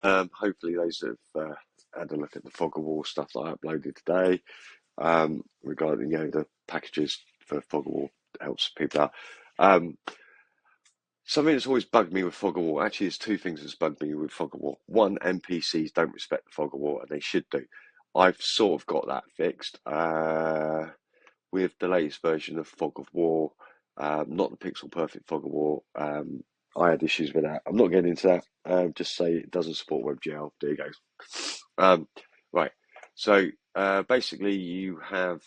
Hopefully those have had a look at the FogOfWar stuff that I uploaded today, regarding the packages for FogOfWar helps people out. Something that's always bugged me with FogOfWar, actually there's two things that's bugged me with FogOfWar. One, NPCs don't respect the FogOfWar, and they should do. I've sort of got that fixed with the latest version of FogOfWar, not the pixel perfect FogOfWar. I had issues with that. I'm not getting into that. Just say it doesn't support WebGL. There you go. Right. So basically, you have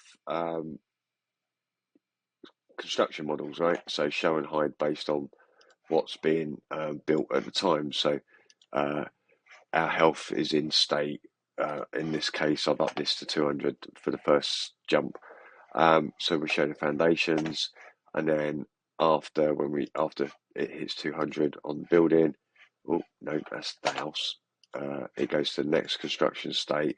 construction models, right? So show and hide based on what's being built at the time. So our health is in state. In this case, I've upped this to 200 for the first jump. So we're showing the foundations, and then after it hits 200 on the building, oh no, that's the house. It goes to the next construction state,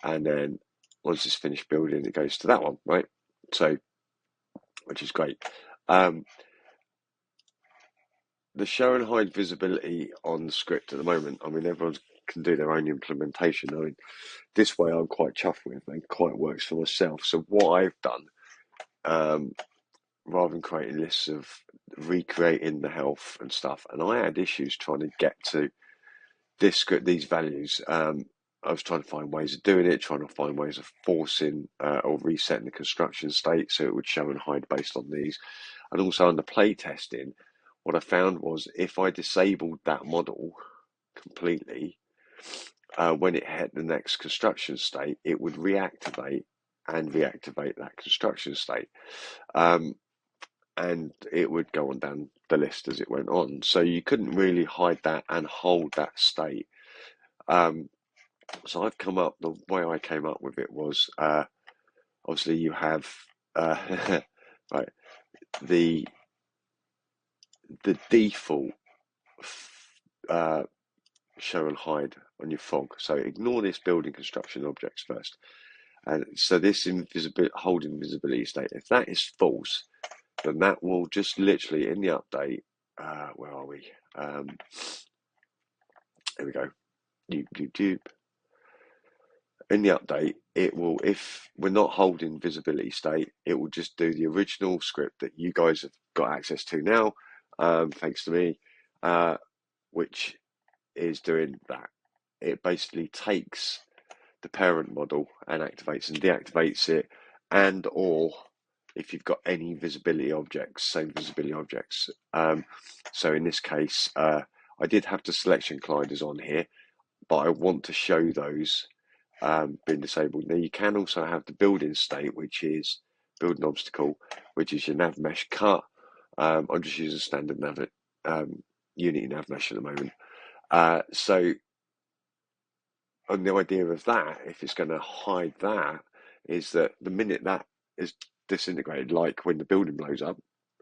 and then once it's finished building, it goes to that one, right? So, which is great. The show and hide visibility on the script at the moment, I mean, everyone can do their own implementation. I mean, this way I'm quite chuffed with and quite works for myself. So what I've done, rather than creating lists of recreating the health and stuff, and I had issues trying to get to this script, these values. I was trying to find ways of doing it, trying to find ways of forcing or resetting the construction state so it would show and hide based on these. And also on the play testing, what I found was if I disabled that model completely, when it hit the next construction state, it would reactivate and reactivate that construction state. And it would go on down the list as it went on. So you couldn't really hide that and hold that state. So the way I came up with it was, obviously you have, right, the default show and hide on your fog. So ignore this building construction objects first. And so this holding visibility state, if that is false, then that will just literally in the update, where are we? Here we go. YouTube. In the update, it will, if we're not holding visibility state, it will just do the original script that you guys have got access to now, thanks to me, which is doing that. It basically takes the parent model and activates and deactivates it, and or if you've got any visibility objects, same visibility objects. So in this case, I did have the selection colliders on here, but I want to show those being disabled. Now you can also have the building state, which is building obstacle, which is your nav mesh cut. I'm just using standard Unity nav mesh at the moment. So and the idea of that, if it's going to hide that, is that the minute that is disintegrated, like when the building blows up,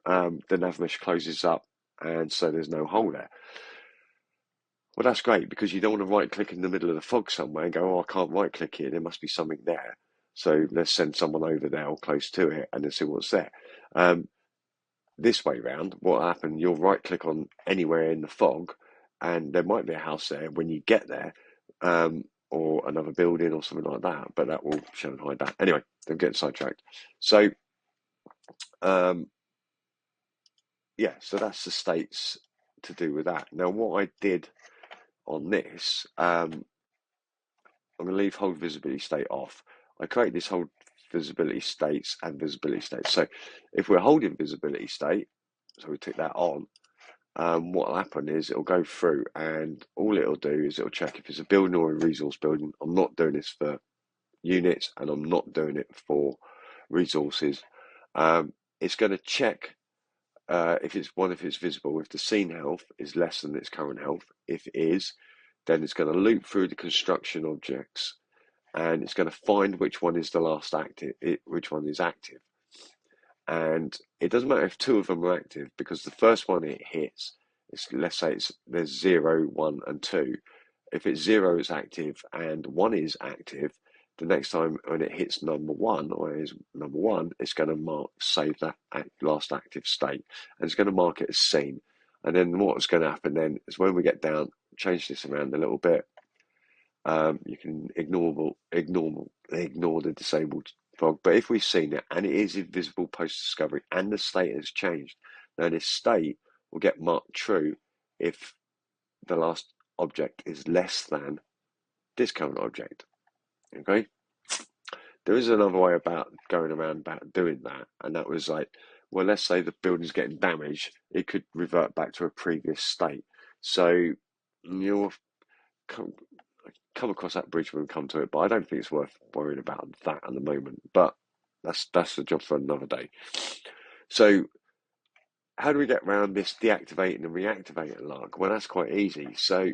the nav mesh closes up, and so there's no hole there. Well, that's great because you don't want to right click in the middle of the fog somewhere and go, oh, I can't right click here. There must be something there. So let's send someone over there or close to it and then see what's there. This way round, what will happen, you'll right click on anywhere in the fog and there might be a house there when you get there, or another building or something like that, but that will show and hide that. Anyway, don't get sidetracked. So, yeah, so that's the states to do with that. Now, what I did on this, I'm going to leave hold visibility state off. I created this hold visibility states and visibility states. So if we're holding visibility state, so we tick that on, what will happen is it'll go through and all it'll do is it'll check if it's a building or a resource building. I'm not doing this for units and I'm not doing it for resources. It's going to check if it's visible, if the scene health is less than its current health. If it is, then it's going to loop through the construction objects and it's going to find which one is the last active, which one is active. And it doesn't matter if two of them are active because the first one it hits, let's say there's 0, 1 and 2. If it's 0 is active and 1 is active, the next time when it hits number 1 or is number 1, it's going to save that last active state and it's going to mark it as seen. And then what's going to happen then is when we get down change this around a little bit. You can ignore the disabled fog, but if we've seen it and it is invisible post discovery and the state has changed, now this state will get marked true if the last object is less than this current object. Okay, there is another way about going around about doing that, and that was like, well, let's say the building's getting damaged, it could revert back to a previous state. So you'll come across that bridge when we come to it, but I don't think it's worth worrying about that at the moment. But that's the job for another day. So how do we get around this deactivating and reactivating log? Well, that's quite easy. So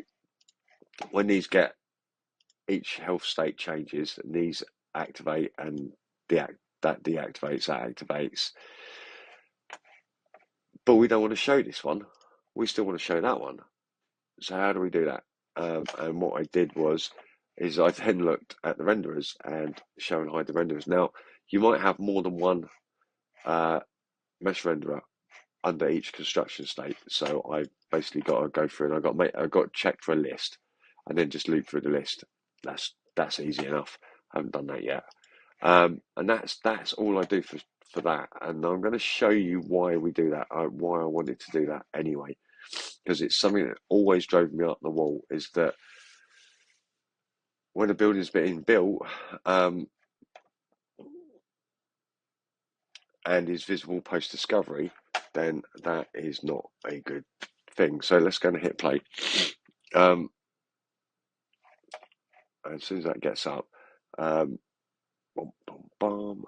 when these get each health state changes, and these activate and that deactivates, that activates. But we don't want to show this one. We still want to show that one. So how do we do that? And what I did is I then looked at the renderers and show and hide the renderers. Now, you might have more than one mesh renderer under each construction state. So I basically got to go through and I got to check for a list and then just loop through the list. That's easy enough. I haven't done that yet. And that's all I do for that. And I'm going to show you why we do that, why I wanted to do that anyway. Because it's something that always drove me up the wall, is that when a building's being built and is visible post discovery, then that is not a good thing. So let's go and hit play. As soon as that gets up, boom, boom, boom.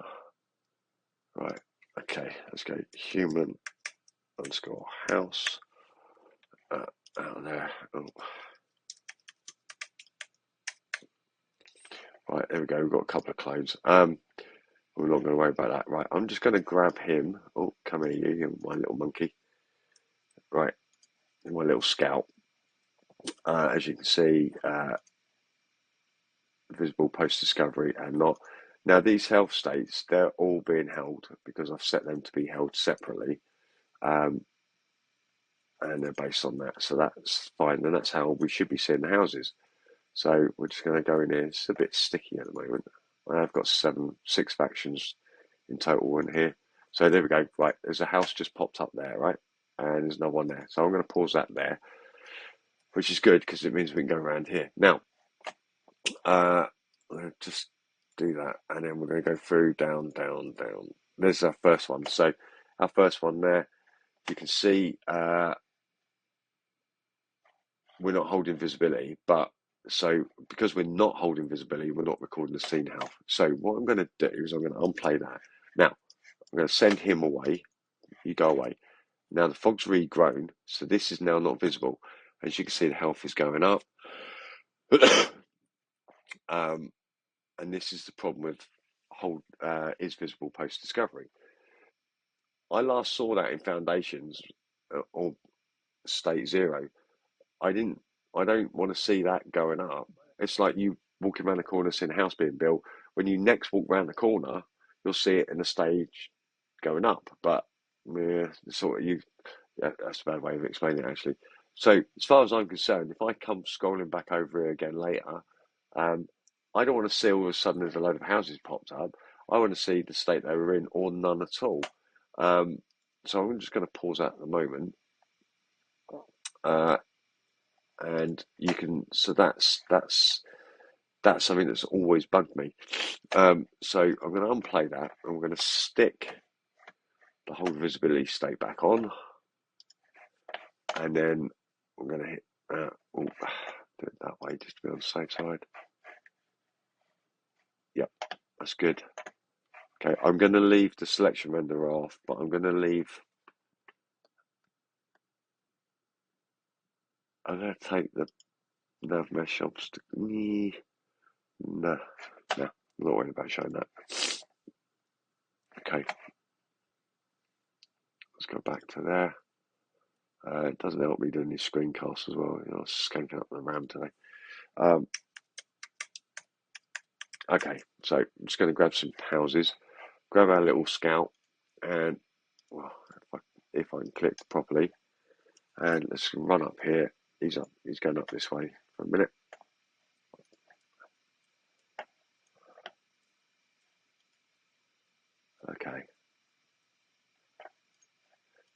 Right, okay, let's go human underscore house. Out there. Oh. Right, there we go. We've got a couple of clones. We're not going to worry about that. Right, I'm just going to grab him. Oh, come here, you, my little monkey. Right, my little scout. As you can see, visible post discovery and not. Now, these health states, they're all being held because I've set them to be held separately. And they're based on that. So that's fine. And that's how we should be seeing the houses. So we're just going to go in here. It's a bit sticky at the moment. I've got 6 factions in total in here. So there we go. Right, there's a house just popped up there, right? And there's another one there. So I'm going to pause that there, which is good because it means we can go around here. Now, just do that. And then we're going to go through, down, down, down. There's our first one. So our first one there, you can see we're not holding visibility, but so because we're not holding visibility, we're not recording the scene health. So what I'm going to do is I'm going to unplay that. Now, I'm going to send him away. You go away. Now the fog's regrown, so this is now not visible. As you can see, the health is going up. And this is the problem with hold is visible post discovery. I last saw that in Foundations or State 0. I don't want to see that going up. It's like you walking around the corner seeing a house being built. When you next walk around the corner, you'll see it in the stage going up. But yeah, that's a bad way of explaining it actually. So as far as I'm concerned, if I come scrolling back over here again later, I don't want to see all of a sudden there's a load of houses popped up. I want to see the state they were in or none at all. So I'm just going to pause that at the moment. And you can, so that's something that's always bugged me. So I'm going to unplay that and we're going to stick the hold visibility state back on, and then I'm going to hit do it that way just to be on the safe side. Yep, that's good. Okay, I'm going to leave the selection renderer off, but I'm going to take the nav mesh obstacle. No, I'm not worried about showing that. Okay, let's go back to there. It doesn't help me doing these screencasts as well. I was skanking up the RAM today. Okay, so I'm just going to grab some houses, grab our little scout, and well, if I can click properly, and let's run up here. he's up. He's going up this way for a minute. Okay.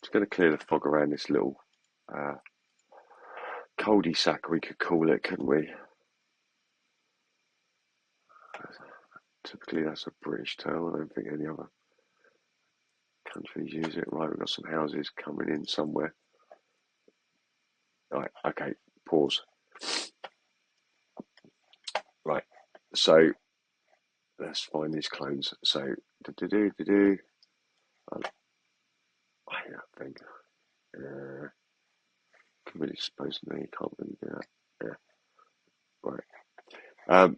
Just going to clear the fog around this little cul-de-sac, we could call it, couldn't we? Typically that's a British term. I don't think any other countries use it. Right, we've got some houses coming in somewhere. Right, okay, pause. Right, so let's find these clones. So, I hate that thing. Can really suppose no, you can't really do that. Yeah. Right.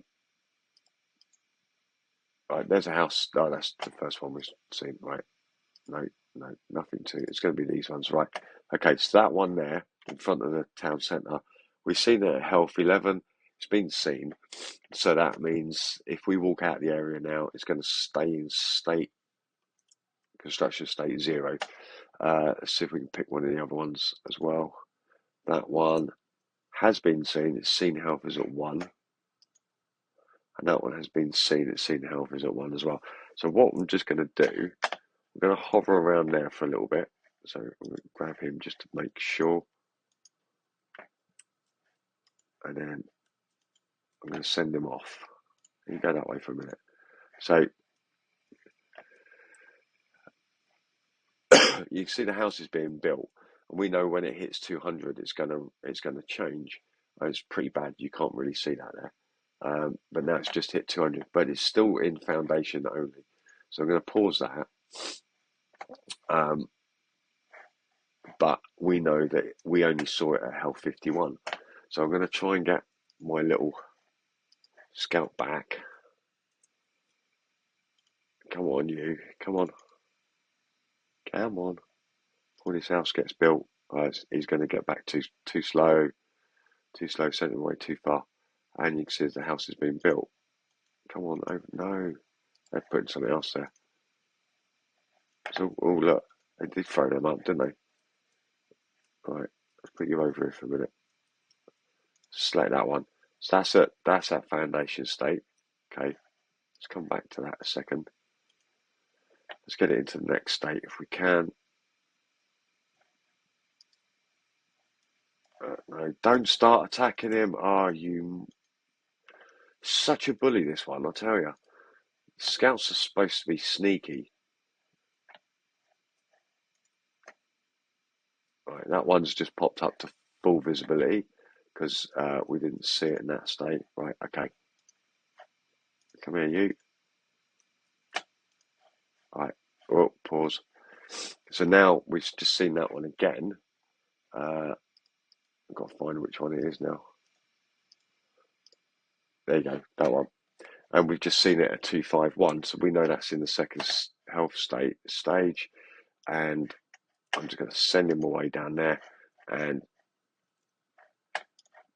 Right, there's a house. Oh, that's the first one we've seen. Right. No, nothing to. It's going to be these ones. Right. Okay, so that one there in front of the town centre, we've seen it at health 11. It's been seen. So that means if we walk out the area now, it's going to stay in state, construction state 0. Let's see if we can pick one of the other ones as well. That one has been seen. It's seen health is at 1. And that one has been seen. It's seen health is at 1 as well. So what I'm just going to do, I'm going to hover around there for a little bit. So I'm going to grab him just to make sure. And then I'm going to send him off. You go that way for a minute. So you can see the house is being built, and we know when it hits 200, it's going to change. It's pretty bad. You can't really see that there, but now it's just hit 200, but it's still in foundation only. So I'm going to pause that. But we know that we only saw it at health 51. So I'm going to try and get my little scout back. Come on, you. Come on. Come on. Before this house gets built, he's going to get back too slow. Too slow, sent him away too far. And you can see as the house has been built. Come on, over. No. They're putting something else there. So, oh, look. They did throw them up, didn't they? Right. Let's put you over here for a minute. Select that one. So that's that foundation state. Okay. Let's come back to that a second. Let's get it into the next state if we can. No, don't start attacking him. Oh, you... Such a bully, this one, I'll tell you. Scouts are supposed to be sneaky. Right, that one's just popped up to full visibility because we didn't see it in that state. Right, okay. Come here, you. Right, oh, pause. So now we've just seen that one again. I've got to find which one it is now. There you go, that one. And we've just seen it at 251, so we know that's in the second health stage. And I'm just going to send him away down there. And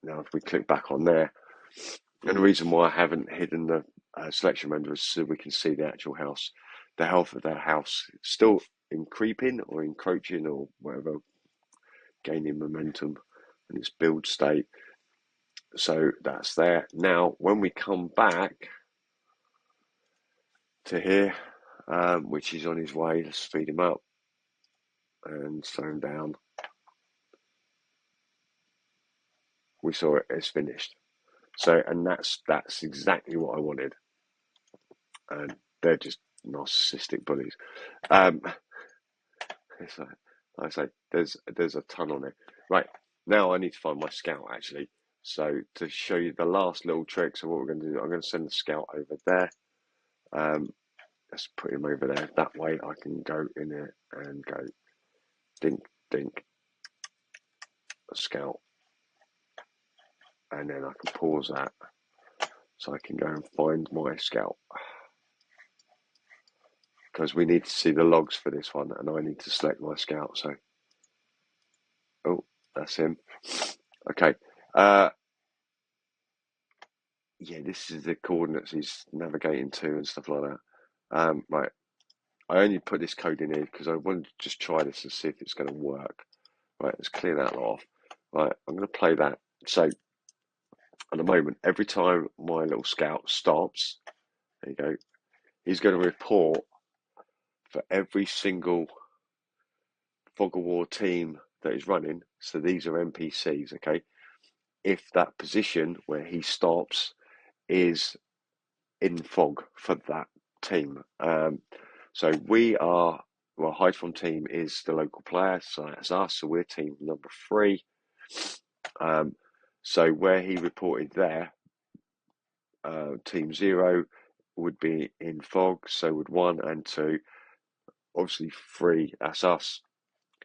now if we click back on there, and the reason why I haven't hidden the selection render is so we can see the actual house, the health of that house, still creeping or encroaching or whatever, gaining momentum in its build state. So that's there. Now, when we come back to here, which is on his way, let's speed him up and slow him down. We saw it, it's finished. So, and that's exactly what I wanted. And they're just narcissistic bullies. So, like I say, there's a ton on it. Right, now I need to find my scout actually. So to show you the last little trick, so what we're going to do, I'm going to send the scout over there. Let's put him over there. That way I can go in there and go dink, dink, scout. And then I can pause that so I can go and find my scout. Because we need to see the logs for this one and I need to select my scout. So, oh, that's him. Okay. Yeah, this is the coordinates he's navigating to and stuff like that. Right. I only put this code in here because I wanted to just try this and see if it's going to work. Right, let's clear that off. Right, I'm going to play that. So at the moment, every time my little scout stops, there you go, he's going to report for every single FogOfWar team that is running. So these are NPCs, okay? If that position where he stops is in fog for that team. So we are, well, HoldVisibilityState is the local player, so that's us, so we're team number 3. So where he reported there, team 0 would be in fog, so would 1 and 2. Obviously 3, that's us,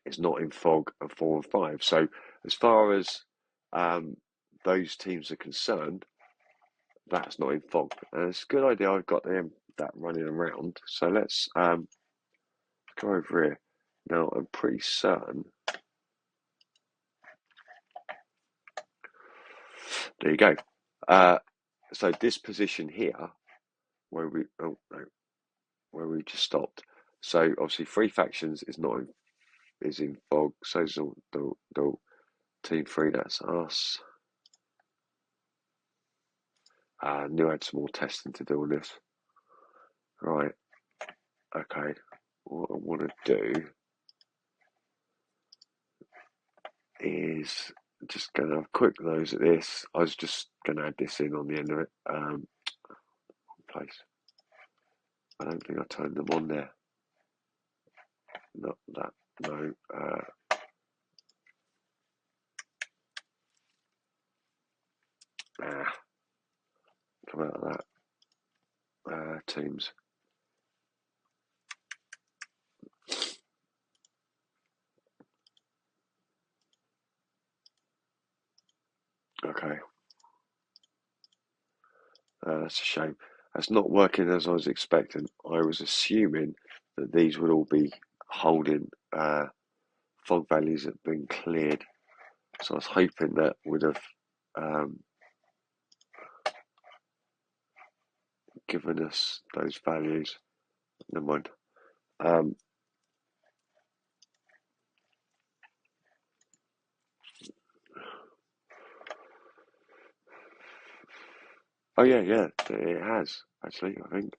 is not in fog, and 4 and 5. So as far as those teams are concerned, that's not in fog. And it's a good idea I've got them that running around. So let's go over here. Now I'm pretty certain. There you go. So this position here, where we where we just stopped. So obviously 3 factions is not in, is in fog. So is the team 3. That's us. Knew I had some more testing to do on this. Right. Okay. What I want to do is just going to have a quick nose at this. I was just going to add this in on the end of it. Place. I don't think I turned them on there. Not that. No. Come out of that. Teams. Okay. That's a shame. That's not working as I was expecting. I was assuming that these would all be holding fog values that have been cleared. So I was hoping that would have given us those values. Never mind. Oh yeah, it has actually. I think.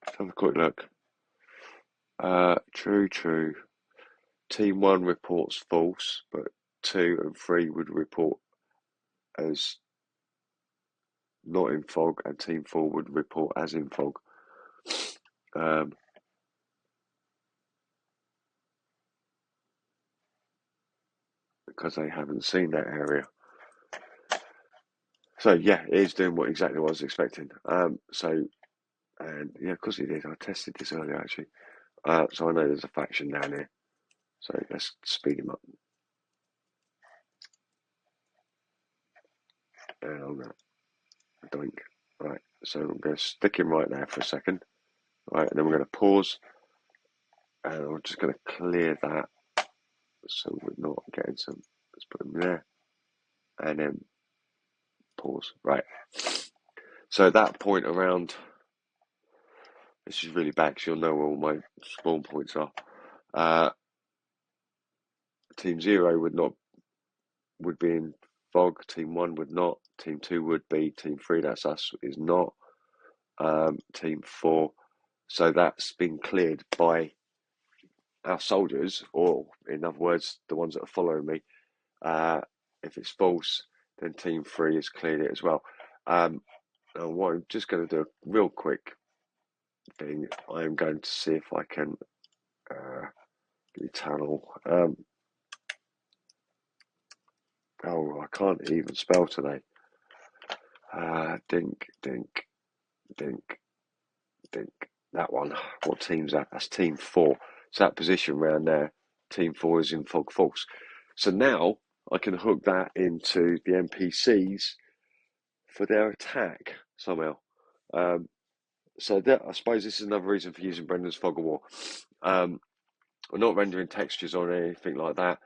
Let's have a quick look. True. Team 1 reports false, but 2 and 3 would report as not in fog, and Team 4 would report as in fog. Because they haven't seen that area. So yeah, it is doing exactly what I was expecting. And yeah, of course it did. I tested this earlier actually. So I know there's a faction down here. So let's speed him up. Doink. Right, so I'm going to stick him right there for a second. Right, and then we're going to pause. And I'm just going to clear that so we're not getting some. Let's put him there. And then pause. Right. So at that point around, this is really bad because you'll know where all my spawn points are. Team 0 would be in fog. Team 1 would not. Team 2 would be. Team 3, that's us, is not. Team 4. So that's been cleared by our soldiers, or in other words, the ones that are following me. If it's false, then Team 3 has cleared it as well. And what I'm just going to do a real quick thing. I'm going to see if I can tunnel. Oh, I can't even spell today. Dink. That one. What team's that? That's Team 4. So that position round there, Team 4 is in fog false. So now I can hook that into the NPCs for their attack somehow. So that, I suppose this is another reason for using Brendan's FogOfWar. We're not rendering textures or anything like that.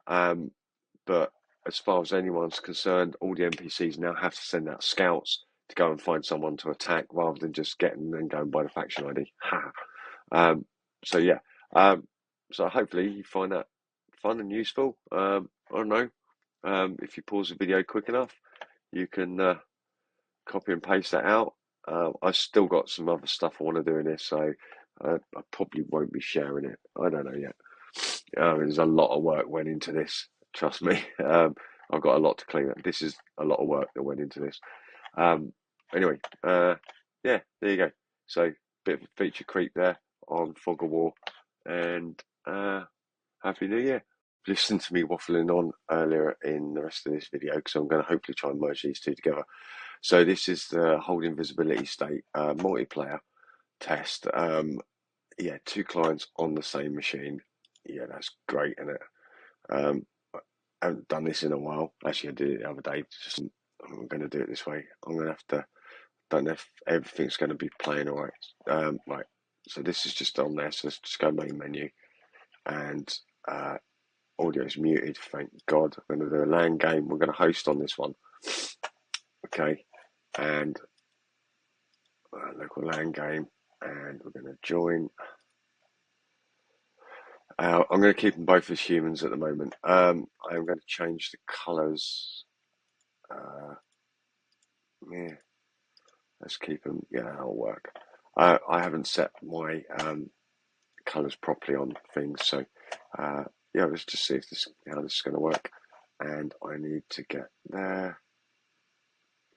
But as far as anyone's concerned, all the NPCs now have to send out scouts to go and find someone to attack rather than just getting and going by the faction ID. So yeah. So hopefully you find that fun and useful. I don't know. If you pause the video quick enough, you can copy and paste that out. I've still got some other stuff I want to do in this, so I probably won't be sharing it. I don't know yet. There's a lot of work went into this, trust me. I've got a lot to clean up. This is a lot of work that went into this. Anyway, yeah, there you go. So, bit of a feature creep there on FogOfWar, and Happy New Year. Listen to me waffling on earlier in the rest of this video, because I'm going to hopefully try and merge these two together. So this is the HoldingVisibilityState multiplayer test. Yeah, 2 clients on the same machine. Yeah, that's great, isn't it? I haven't done this in a while. Actually, I did it the other day. I'm going to do it this way. I'm going to have to. Don't know if everything's going to be playing all right. Right. So this is just on there. So let's just go main menu, and audio is muted. Thank God. I'm going to do a LAN game. We're going to host on this one. Okay, and local LAN game, and we're going to join. I'm going to keep them both as humans at the moment. I'm going to change the colours. Yeah, let's keep them. Yeah, that'll work. I haven't set my colours properly on things, so yeah, let's just see if how this is going to work. And I need to get there.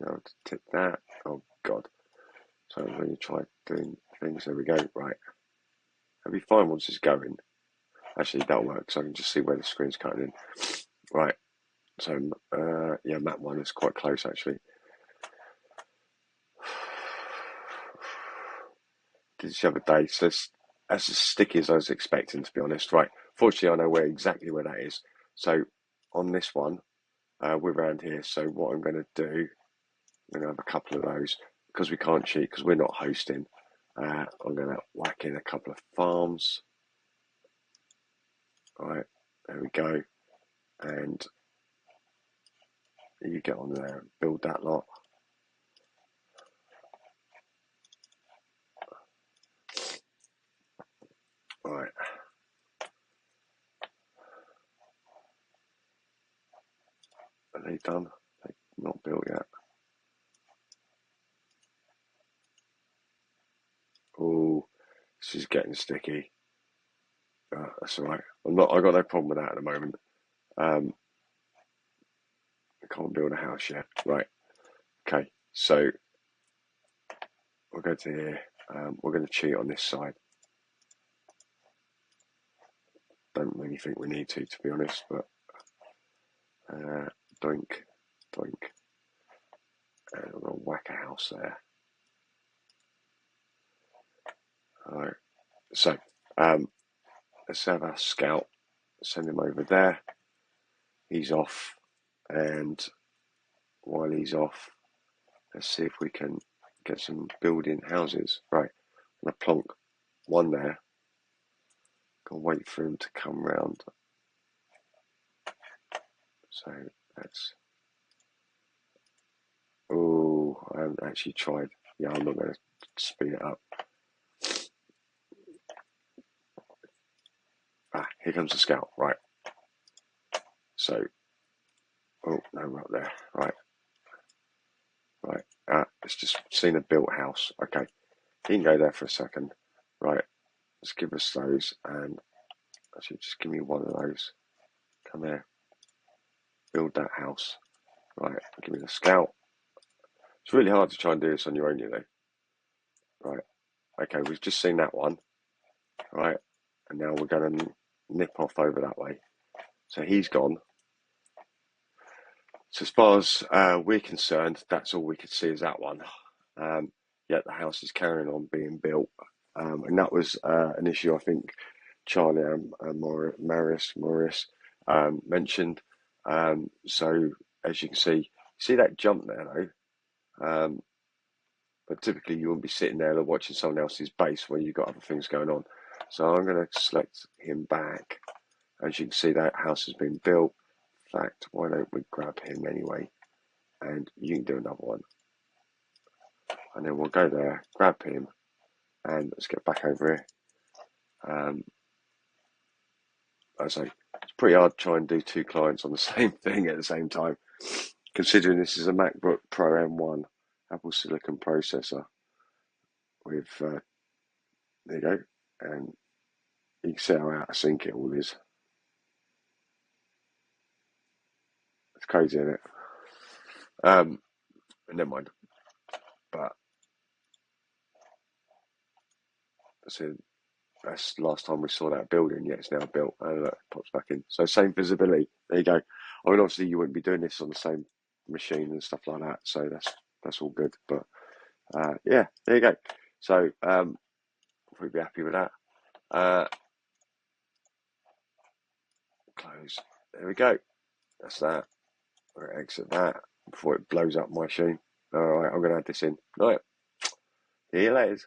To tip that. Oh God! So I'm going to try doing things. There we go. Right. It'll be fine once it's going. Actually, that'll work. So I can just see where the screen's cutting in. Right. So yeah, map 1 is quite close actually. Did this the other day, so it's as sticky as I was expecting, to be honest. Right. Fortunately, I know exactly where that is. So on this one, we're around here. So what I'm going to do, I'm going to have a couple of those, because we can't cheat because we're not hosting. I'm going to whack in a couple of farms. Right, there we go. And you get on there and build that lot. Right. Are they done? They're not built yet. Oh, this is getting sticky. That's all right. I got no problem with that at the moment. I can't build a house yet. Right. Okay. So we'll go to here. We're going to cheat on this side. Don't really think we need to be honest, but doink, doink. And we're going to whack a house there. All right. So let's have our scout. Send him over there. He's off, and while he's off, let's see if we can get some building houses. Right, I'm gonna plonk one there. Gonna wait for him to come round. So let's. Oh, I haven't actually tried. Yeah, I'm not gonna speed it up. Ah, here comes the scout. Right. So, oh no, we're up there. Right, right. It's just seen a built house. Okay, he can go there for a second. Right, let's give us those, and actually just give me one of those. Come here. Build that house. Right, give me the scout. It's really hard to try and do this on your own, you know. Right, okay, we've just seen that one. Right, and now we're going to nip off over that way. So he's gone. So as far as we're concerned, that's all we could see is that one. Yet the house is carrying on being built. And that was an issue I think Charlie and Maurice mentioned. So as you can see that jump there though. But typically you wouldn't be sitting there watching someone else's base where you've got other things going on. So I'm going to select him back. As you can see, that house has been built. In fact, why don't we grab him anyway? And you can do another one. And then we'll go there, grab him, and let's get back over here. It's pretty hard to try and do 2 clients on the same thing at the same time, considering this is a MacBook Pro M1 Apple Silicon processor with, there you go, and you can see how out of sync it all is. It's crazy, isn't it? Never mind. But so that's the last time we saw that building. Yeah, it's now built. And look, it pops back in. So same visibility. There you go. I mean, obviously you wouldn't be doing this on the same machine and stuff like that. So that's all good. But yeah, there you go. So we'd be happy with that. Close. There we go. That's that. We'll exit that before it blows up my machine. All right, I'm going to add this in. All right. See you later.